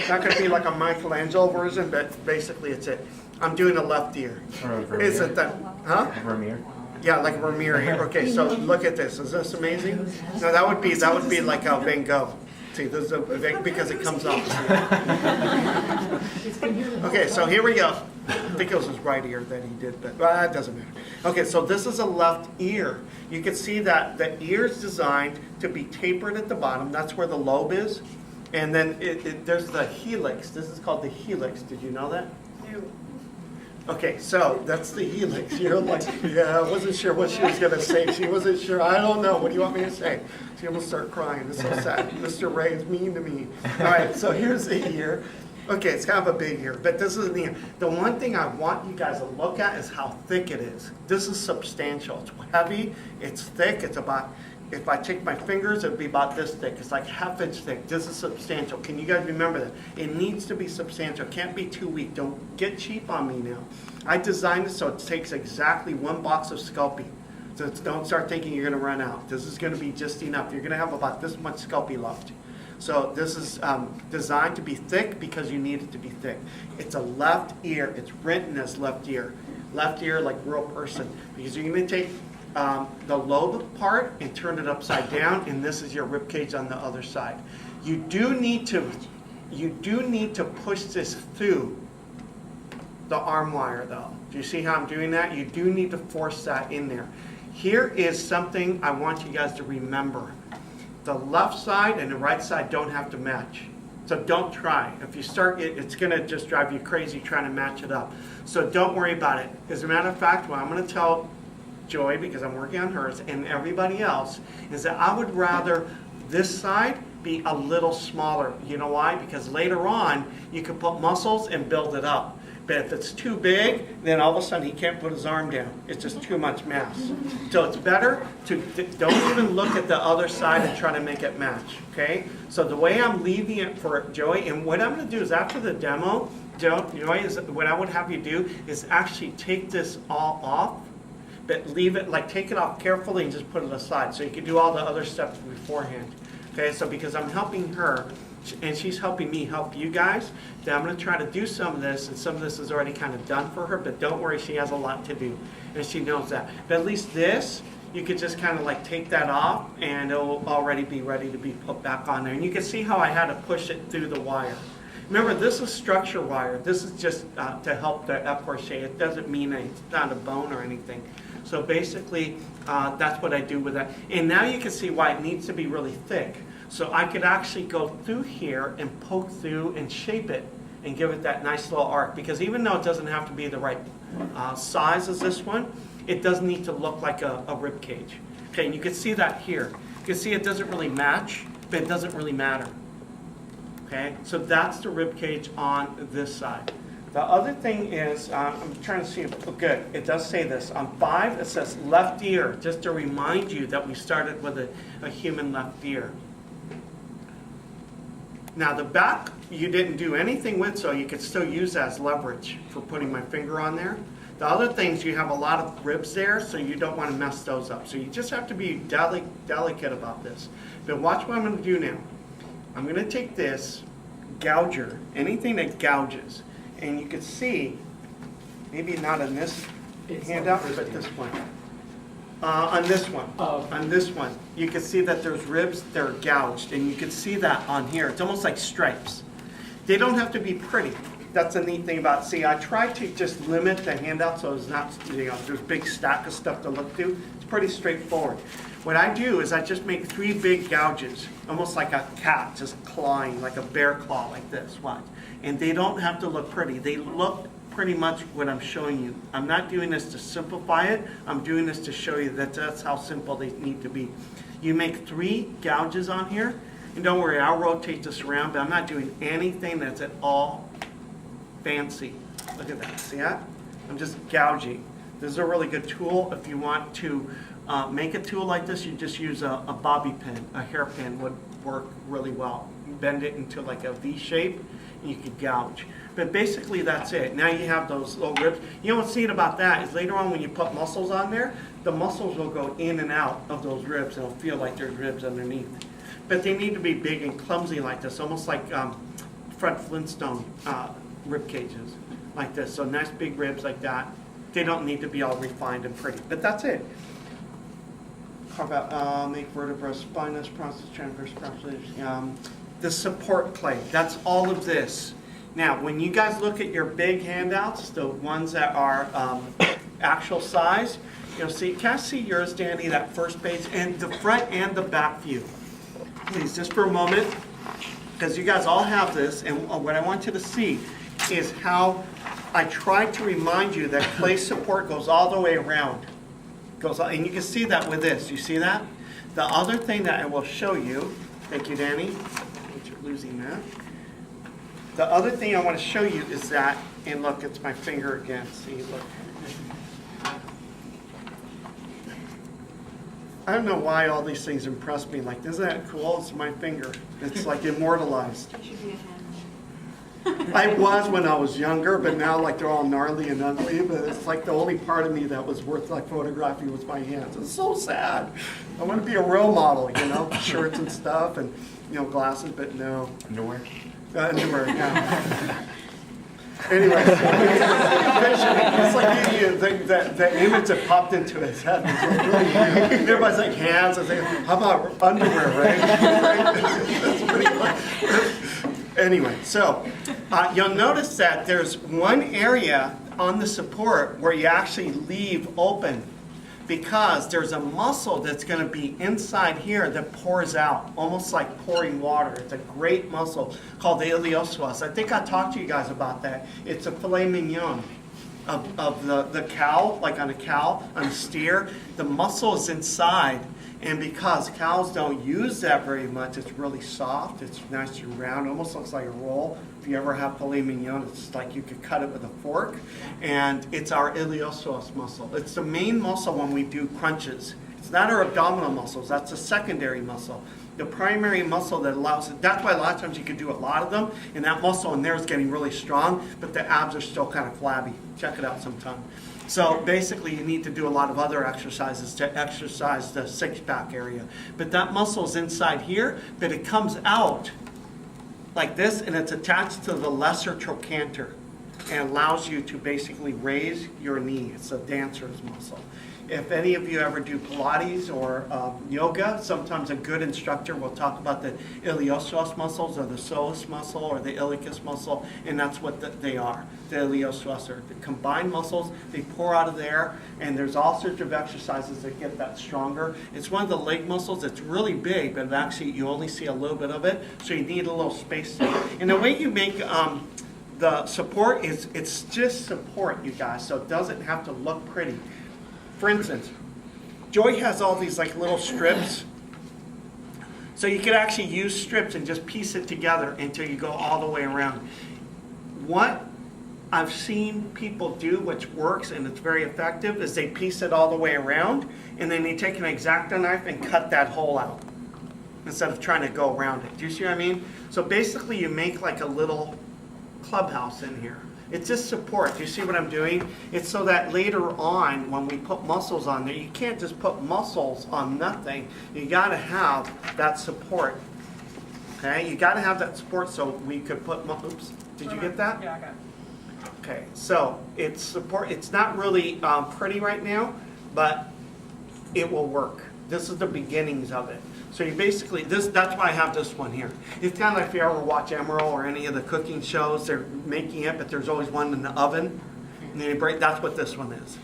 It's not going to be like a Michelangelo version, but basically it's it. I'm doing a left ear. Is it that? Huh? Vermeer. Yeah, like a Vermeer here. Okay, so look at this. Is this amazing? No, that would be like a Van Gogh. See, this is a because it comes off. Okay, so here we go. I think it was his right ear that he did, but well, that doesn't matter. Okay, so this is a left ear. You can see that the ear is designed to be tapered at the bottom. That's where the lobe is. And then there's the helix. This is called the helix. Did you know that? No. Okay, so that's the helix. You're like, yeah, I wasn't sure what she was going to say. She wasn't sure. I don't know. What do you want me to say? She almost started crying. It's so sad. Mr. Ray is mean to me. All right, so here's the ear. Okay, it's kind of a big ear, but this is the ear. The one thing I want you guys to look at is how thick it is. This is substantial. It's heavy. It's thick. It's about, if I take my fingers, it would be about this thick. It's like ½ inch thick. This is substantial. Can you guys remember that? It needs to be substantial. It can't be too weak. Don't get cheap on me now. I designed it so it takes exactly 1 box of Sculpey. So don't start thinking you're going to run out. This is going to be just enough. You're going to have about this much Sculpey left. So this is designed to be thick because you need it to be thick. It's a left ear. It's written as left ear. Left ear like real person. Because you're going to take the lobe part and turn it upside down, and this is your rib cage on the other side. You do need to push this through the arm wire though. Do you see how I'm doing that? You do need to force that in there. Here is something I want you guys to remember. The left side and the right side don't have to match. So don't try. If you start, it's going to just drive you crazy trying to match it up. So don't worry about it. As a matter of fact, what I'm going to tell Joy, because I'm working on hers, and everybody else, is that I would rather this side be a little smaller. You know why? Because later on, you can put muscles and build it up. But if it's too big, then all of a sudden he can't put his arm down. It's just too much mass. So it's better to don't even look at the other side and try to make it match, okay? So the way I'm leaving it for Joey, and what I'm going to do is after the demo, Joey, is what I would have you do is actually take this all off, but leave it, like take it off carefully and just put it aside. So you can do all the other steps beforehand. Okay, so because I'm helping her, and she's helping me help you guys, then I'm going to try to do some of this, and some of this is already kind of done for her, but don't worry, she has a lot to do, and she knows that. But at least this, you could just kind of like take that off, and it'll already be ready to be put back on there. And you can see how I had to push it through the wire. Remember, this is structure wire. This is just to help the épauché. It doesn't mean it's not a bone or anything. So basically, that's what I do with that. And now you can see why it needs to be really thick. So I could actually go through here and poke through and shape it and give it that nice little arc. Because even though it doesn't have to be the right size as this one, it does need to look like a rib cage. Okay, and you can see that here. You can see it doesn't really match, but it doesn't really matter. Okay, so that's the rib cage on this side. The other thing is, I'm trying to see if, oh, good, it does say this. On 5, it says left ear, just to remind you that we started with a human left ear. Now the back, you didn't do anything with, so you could still use that as leverage for putting my finger on there. The other things, you have a lot of ribs there, so you don't want to mess those up. So you just have to be delicate about this. But watch what I'm going to do now. I'm going to take this gouger, anything that gouges, and you can see, maybe not on this handout, but this one. On this one, on this one, you can see that there's ribs that are gouged, and you can see that on here. It's almost like stripes. They don't have to be pretty. That's the neat thing about it. See, I try to just limit the handout so it's not, you know, there's a big stack of stuff to look through. It's pretty straightforward. What I do is I just make 3 big gouges, almost like a cat just clawing, like a bear claw like this, watch. And they don't have to look pretty. They look pretty much what I'm showing you. I'm not doing this to simplify it. I'm doing this to show you that that's how simple they need to be. You make 3 gouges on here, and don't worry, I'll rotate this around, but I'm not doing anything that's at all fancy. Look at that, see that? I'm just gouging. This is a really good tool. If you want to make a tool like this, you just use a bobby pin. A hairpin would work really well. You bend it into like a V shape, and you could gouge. But basically that's it. Now you have those little ribs. You know what's neat about that is later on when you put muscles on there, the muscles will go in and out of those ribs, and it'll feel like there's ribs underneath. But they need to be big and clumsy like this, almost like Fred Flintstone rib cages like this. So nice big ribs like that. They don't need to be all refined and pretty, but that's it. Carve out, make vertebra, spinous process, transverse process, the support plate. That's all of this. Now, when you guys look at your big handouts, the ones that are actual size, you'll see, can I see yours, Danny, that first page, and the front and the back view? Please, just for a moment, because you guys all have this, and what I want you to see is how I tried to remind you that clay support goes all the way around. And you can see that with this. You see that? The other thing that I will show you, thank you, Danny, you're losing that. The other thing I want to show you is that, and look, it's my finger again. See, look. I don't know why all these things impress me. Like, isn't that cool? It's my finger. It's like immortalized. It should be a hand. I was when I was younger, but now like they're all gnarly and ugly. But it's like the only part of me that was worth like photographing was my hands. It's so sad. I want to be a role model, you know, shirts and stuff, and glasses, but no. Underwear? Underwear, yeah. Anyway, it's like the image that popped into his head. Everybody's like hands. I was like, how about underwear, right? That's pretty much. Anyway, so you'll notice that there's one area on the support where you actually leave open because there's a muscle that's going to be inside here that pours out, almost like pouring water. It's a great muscle called the iliopsoas. I think I talked to you guys about that. It's a filet mignon of the cow, like on a cow, on a steer. The muscle is inside. And because cows don't use that very much, it's really soft. It's nice and round. Almost looks like a roll. If you ever have filet mignon, it's like you could cut it with a fork. And it's our iliopsoas muscle. It's the main muscle when we do crunches. It's not our abdominal muscles. That's a secondary muscle. The primary muscle that allows it. That's why a lot of times you can do a lot of them. And that muscle in there is getting really strong, but the abs are still kind of flabby. Check it out sometime. So basically you need to do a lot of other exercises to exercise the six-pack area. But that muscle is inside here, but it comes out like this, and it's attached to the lesser trochanter and allows you to basically raise your knee. It's a dancer's muscle. If any of you ever do Pilates or yoga, sometimes a good instructor will talk about the iliopsoas muscles or the psoas muscle or the iliacus muscle, and that's what they are. The iliopsoas are the combined muscles. They pour out of there, and there's all sorts of exercises that get that stronger. It's one of the leg muscles. It's really big, but actually you only see a little bit of it, so you need a little space there. And the way you make the support is, it's just support, you guys, so it doesn't have to look pretty. For instance, Joy has all these like little strips. So you could actually use strips and just piece it together until you go all the way around. What I've seen people do, which works and it's very effective, is they piece it all the way around and then they take an X-Acto knife and cut that hole out instead of trying to go around it. Do you see what I mean? So basically you make like a little clubhouse in here. It's just support. Do you see what I'm doing? It's so that later on, when we put muscles on there, you can't just put muscles on nothing. You got to have that support. Okay? You got to have that support so we could put, oops, did you get that? Yeah, I got it. Okay, so it's support. It's not really pretty right now, but it will work. This is the beginnings of it. So you basically, that's why I have this one here. It's kind of like if you ever watch Emerald or any of the cooking shows, they're making it, but there's always one in the oven. And then you break, that's what this one is.